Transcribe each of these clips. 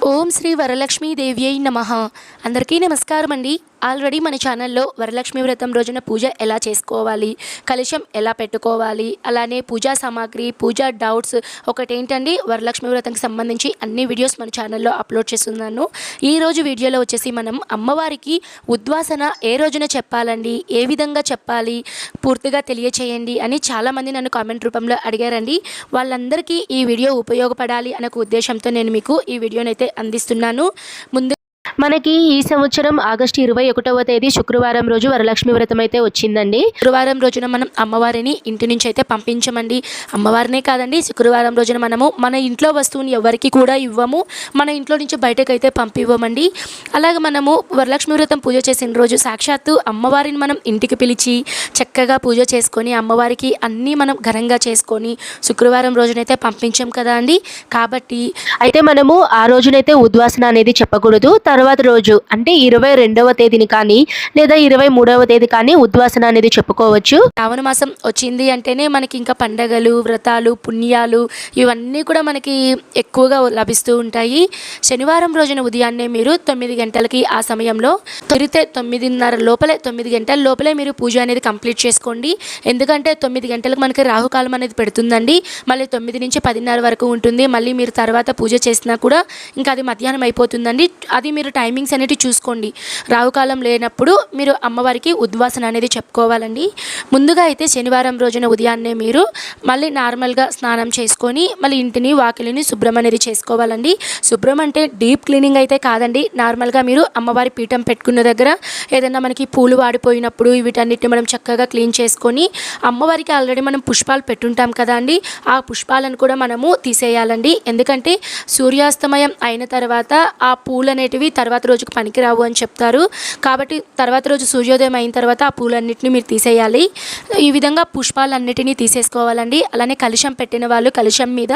ఓం శ్రీ వరలక్ష్మీ దేవ్యై నమః. అందరికీ నమస్కారం అండి. ఆల్రెడీ మన ఛానల్లో వరలక్ష్మి వ్రతం రోజున పూజ ఎలా చేసుకోవాలి, కలశం ఎలా పెట్టుకోవాలి, అలానే పూజా సామాగ్రి, పూజా డౌట్స్, ఒకటేంటండి వరలక్ష్మి వ్రతంకి సంబంధించి అన్ని వీడియోస్ మన ఛానల్లో అప్లోడ్ చేస్తున్నాను. ఈరోజు వీడియోలో వచ్చేసి మనం అమ్మవారికి ఉద్వాసన ఏ రోజున చెప్పాలండి, ఏ విధంగా చెప్పాలి పూర్తిగా తెలియచేయండి అని చాలామంది నన్ను కామెంట్ రూపంలో అడిగారండి. వాళ్ళందరికీ ఈ వీడియో ఉపయోగపడాలి అనే ఉద్దేశంతో నేను మీకు ఈ వీడియోనైతే అందిస్తున్నాను. ముందు మనకి ఈ సంవత్సరం ఆగస్టు 21వ తేదీ శుక్రవారం రోజు వరలక్ష్మి వ్రతం అయితే వచ్చిందండి. శుక్రవారం రోజున మనం అమ్మవారిని ఇంటి నుంచి అయితే పంపించమండి. అమ్మవారినే కాదండి, శుక్రవారం రోజున మనము మన ఇంట్లో వస్తువుని ఎవరికి కూడా ఇవ్వము, మన ఇంట్లో నుంచి బయటకైతే పంపివ్వమండి. అలాగే మనము వరలక్ష్మి వ్రతం పూజ చేసిన రోజు సాక్షాత్తు అమ్మవారిని మనం ఇంటికి పిలిచి చక్కగా పూజ చేసుకొని అమ్మవారికి అన్నీ మనం ఘనంగా చేసుకొని శుక్రవారం రోజునైతే పంపించాం కదా అండి. కాబట్టి అయితే మనము ఆ రోజునైతే ఉద్వాసన అనేది చెప్పకూడదు. తర్వాత రోజు అంటే 22వ తేదీని కానీ లేదా 23వ తేదీ కానీ ఉద్వాసన అనేది చెప్పుకోవచ్చు. శ్రావణ మాసం వచ్చింది అంటేనే మనకి ఇంకా పండగలు, వ్రతాలు, పుణ్యాలు ఇవన్నీ కూడా మనకి ఎక్కువగా లభిస్తూ ఉంటాయి. శనివారం రోజున ఉదయాన్నే మీరు 9 గంటలకి ఆ సమయంలో తిరిగితే 9:30 లోపలే 9 గంటల లోపలే మీరు పూజ అనేది కంప్లీట్ చేసుకోండి. ఎందుకంటే 9 గంటలకు మనకి రాహుకాలం అనేది పెడుతుందండి. మళ్ళీ 9 నుంచి 10:30 వరకు ఉంటుంది. మళ్ళీ మీరు తర్వాత పూజ చేసినా కూడా ఇంకా అది మధ్యాహ్నం అయిపోతుందండి. అది మీరు టైమింగ్స్ అనేవి చూసుకోండి. రాహుకాలం లేనప్పుడు మీరు అమ్మవారికి ఉద్వాసన అనేది చెప్పుకోవాలండి. ముందుగా అయితే శనివారం రోజున ఉదయాన్నే మీరు మళ్ళీ నార్మల్గా స్నానం చేసుకొని మళ్ళీ ఇంటిని వాకిలిని శుభ్రం అనేది చేసుకోవాలండి. శుభ్రం అంటే డీప్ క్లీనింగ్ అయితే కాదండి. నార్మల్గా మీరు అమ్మవారి పీఠం పెట్టుకున్న దగ్గర ఏదైనా మనకి పూలు వాడిపోయినప్పుడు వీటన్నిటిని మనం చక్కగా క్లీన్ చేసుకొని అమ్మవారికి ఆల్రెడీ మనం పుష్పాలు పెట్టుంటాం కదా అండి, ఆ పుష్పాలను కూడా మనము తీసేయాలండి. ఎందుకంటే సూర్యాస్తమయం అయిన తర్వాత ఆ పూలు అనేటివి తర్వాత రోజుకు పనికిరావు అని చెప్తారు. కాబట్టి తర్వాత రోజు సూర్యోదయం అయిన తర్వాత ఆ పూలన్నిటిని మీరు తీసేయాలి. ఈ విధంగా పుష్పాలన్నిటినీ తీసేసుకోవాలండి. అలానే కలశం పెట్టిన వాళ్ళు కలశం మీద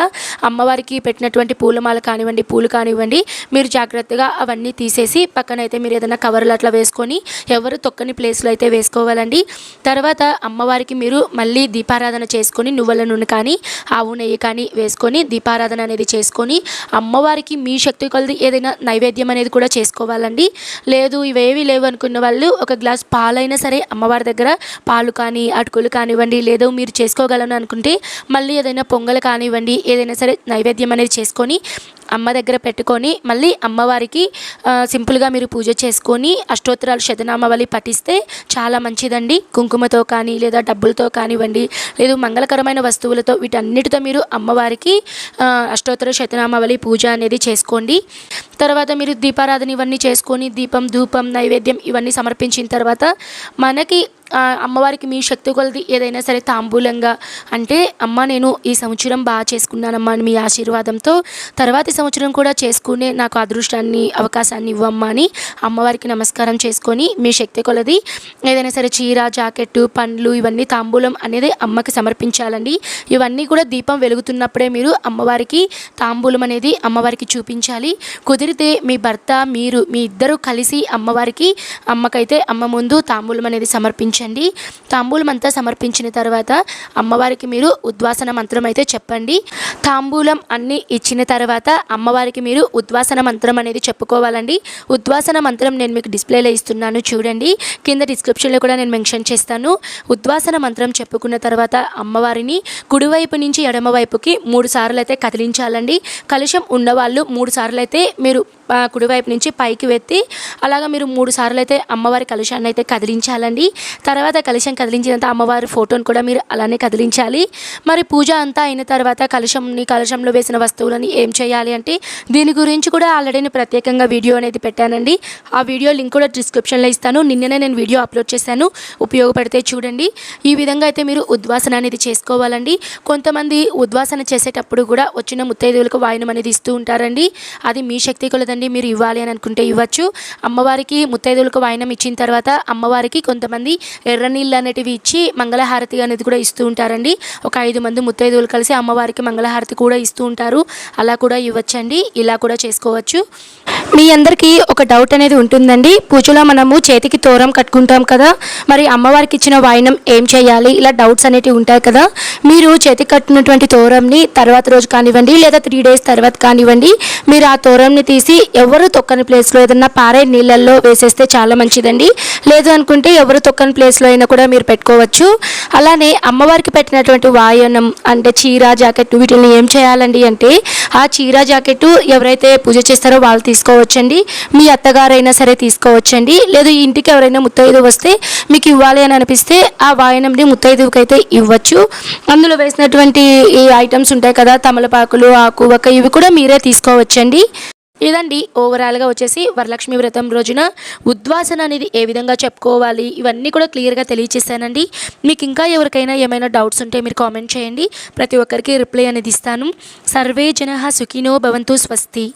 అమ్మవారికి పెట్టినటువంటి పూలమాల కానివ్వండి, పూలు కానివ్వండి, మీరు జాగ్రత్తగా అవన్నీ తీసేసి పక్కనైతే మీరు ఏదైనా కవర్లు అట్లా వేసుకొని ఎవరు తొక్కని ప్లేస్లో అయితే వేసుకోవాలండి. తర్వాత అమ్మవారికి మీరు మళ్ళీ దీపారాధన చేసుకొని నువ్వుల నూనె కానీ ఆవు నెయ్యి కానీ వేసుకొని దీపారాధన అనేది చేసుకొని అమ్మవారికి మీ శక్తి కొలది ఏదైనా నైవేద్యం అనేది కూడా చేసుకోవాలండి. లేదు ఇవేవి లేవు అనుకున్న వాళ్ళు ఒక గ్లాస్ పాలైనా సరే అమ్మవారి దగ్గర పాలు కానీ అటుకులు కానివ్వండి, లేదు మీరు చేసుకోగలను అనుకుంటే మళ్ళీ ఏదైనా పొంగల్ కానివ్వండి, ఏదైనా సరే నైవేద్యం అనేది చేసుకొని అమ్మ దగ్గర పెట్టుకొని మళ్ళీ అమ్మవారికి సింపుల్గా మీరు పూజ చేసుకొని అష్టోత్తరాలు శతనామావళి పఠిస్తే చాలా మంచిదండి. కుంకుమతో కానీ లేదా డబ్బులతో కానివ్వండి, లేదు మంగళకరమైన వస్తువులతో వీటన్నిటితో మీరు అమ్మవారికి అష్టోత్తర శతనామావళి పూజ అనేది చేసుకోండి. తర్వాత మీరు దీపారాధన ఇవన్నీ చేసుకొని దీపం, ధూపం, నైవేద్యం ఇవన్నీ సమర్పించిన తర్వాత మనకి అమ్మవారికి మీ శక్తి కొలది ఏదైనా సరే తాంబూలంగా అంటే అమ్మ నేను ఈ సంవత్సరం బాగా చేసుకున్నానమ్మా అని మీ ఆశీర్వాదంతో తర్వాతి సంవత్సరం కూడా చేసుకునే నాకు అదృష్టాన్ని అవకాశాన్ని ఇవ్వమ్మా అని అమ్మవారికి నమస్కారం చేసుకొని మీ శక్తి కొలది ఏదైనా సరే చీర, జాకెట్టు, పండ్లు ఇవన్నీ తాంబూలం అనేది అమ్మకి సమర్పించాలండి. ఇవన్నీ కూడా దీపం వెలుగుతున్నప్పుడే మీరు అమ్మవారికి తాంబూలం అనేది అమ్మవారికి చూపించాలి. కుదిరితే మీ భర్త మీరు మీ ఇద్దరు కలిసి అమ్మవారికి అమ్మకైతే అమ్మ ముందు తాంబూలం అనేది సమర్పించాలి. తాంబూలం అంతా సమర్పించిన తర్వాత అమ్మవారికి మీరు ఉద్వాసన మంత్రం అయితే చెప్పండి. తాంబూలం అన్ని ఇచ్చిన తర్వాత అమ్మవారికి మీరు ఉద్వాసన మంత్రం అనేది చెప్పుకోవాలండి. ఉద్వాసన మంత్రం నేను మీకు డిస్ప్లేలో ఇస్తున్నాను చూడండి, కింద డిస్క్రిప్షన్లో కూడా నేను మెన్షన్ చేస్తాను. ఉద్వాసన మంత్రం చెప్పుకున్న తర్వాత అమ్మవారిని కుడివైపు నుంచి ఎడమవైపుకి 3 సార్లు అయితే కదిలించాలండి. కలశం ఉన్నవాళ్ళు 3 సార్లు అయితే మీరు కుడివైపు నుంచి పైకి వెత్తి అలాగా మీరు 3 సార్లు అయితే అమ్మవారి కలశాన్ని అయితే కదిలించాలండి. తర్వాత కలశం కదిలించినంత అమ్మవారి ఫోటోని కూడా మీరు అలానే కదిలించాలి. మరి పూజ అంతా అయిన తర్వాత కలశంలో వేసిన వస్తువులని ఏం చేయాలి అంటే దీని గురించి కూడా ఆల్రెడీ నేను ప్రత్యేకంగా వీడియో అనేది పెట్టానండి. ఆ వీడియో లింక్ కూడా డిస్క్రిప్షన్లో ఇస్తాను. నిన్ననే నేను వీడియో అప్లోడ్ చేశాను, ఉపయోగపడితే చూడండి. ఈ విధంగా అయితే మీరు ఉద్వాసన అనేది చేసుకోవాలండి. కొంతమంది ఉద్వాసన చేసేటప్పుడు కూడా వచ్చిన ముత్తైదువులకు వాయనం అనేది ఇస్తూ ఉంటారండి. అది మీ శక్తి కొలదండి, మీరు ఇవ్వాలి అని అనుకుంటే ఇవ్వచ్చు. అమ్మవారికి ముత్తైదువులకు వాయనం ఇచ్చిన తర్వాత అమ్మవారికి కొంతమంది ఎర్ర నీళ్ళు అనేటివి ఇచ్చి మంగళహారతి అనేది కూడా ఇస్తూ ఉంటారండి. ఒక 5 మంది ముత్తైదువులు కలిసి అమ్మవారికి మంగళహారతి కూడా ఇస్తూ ఉంటారు. అలా కూడా ఇవ్వచ్చండి, ఇలా కూడా చేసుకోవచ్చు. మీ అందరికీ ఒక డౌట్ అనేది ఉంటుందండి. పూజలో మనము చేతికి తోరం కట్టుకుంటాం కదా, మరి అమ్మవారికి ఇచ్చిన వాయనం ఏం చేయాలి, ఇలా డౌట్స్ అనేటివి ఉంటాయి కదా. మీరు చేతికి కట్టినటువంటి తోరంని తర్వాత రోజు కానివ్వండి లేదా 3 days తర్వాత కానివ్వండి మీరు ఆ తోరంని తీసి ఎవరు తొక్కని ప్లేస్లో ఏదన్నా పారే నీళ్ళల్లో వేసేస్తే చాలా మంచిదండి. లేదు అనుకుంటే ఎవరు తొక్కని ప్లేస్లో అయినా కూడా మీరు పెట్టుకోవచ్చు. అలానే అమ్మవారికి పెట్టినటువంటి వాయనం అంటే చీర జాకెట్ వీటిని ఏం చేయాలండి అంటే ఆ చీర జాకెట్ ఎవరైతే పూజ చేస్తారో వాళ్ళు తీసుకోవచ్చండి. మీ అత్తగారైనా సరే తీసుకోవచ్చండి. లేదు ఇంటికి ఎవరైనా ముత్తైదు వస్తే మీకు ఇవ్వాలి అని అనిపిస్తే ఆ వాయనంని ముత్తైదువుకి అయితే ఇవ్వచ్చు. అందులో వేసినటువంటి ఈ ఐటమ్స్ ఉంటాయి కదా, తమలపాకులు, ఆకు, వక్క, ఇవి కూడా మీరే తీసుకోవచ్చండి. ఇదండి ఓవరాల్గా వచ్చేసి వరలక్ష్మి వ్రతం రోజున ఉద్వాసన అనేది ఏ విధంగా చెప్పుకోవాలి ఇవన్నీ కూడా క్లియర్గా తెలియచేశానండి. మీకు ఇంకా ఎవరికైనా ఏమైనా డౌట్స్ ఉంటే మీరు కామెంట్ చేయండి. ప్రతి ఒక్కరికి రిప్లై అనేది ఇస్తాను. సర్వే జనః సుఖినో భవంతు. స్వస్తి.